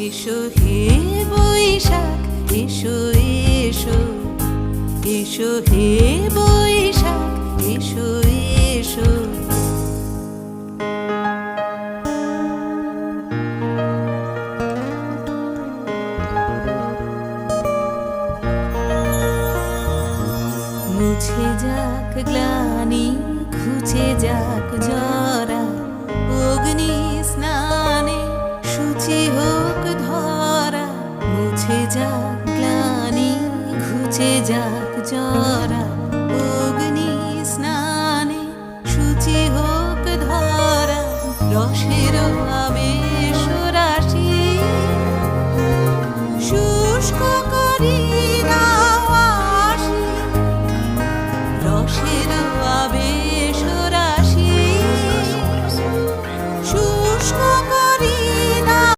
এসো হে বৈশাখ, এসো এসো, এসো হে বৈশাখ, এসো এসো। মুছে যাক গ্লানি, ঘুচে যাক জরা, অগ্নি স্নানে শুচি হোক ধরা। মুছে যাক গ্লানি, ঘুচে যাক জরা, অগ্নি স্নানে শুচি হোক ধরা। রসের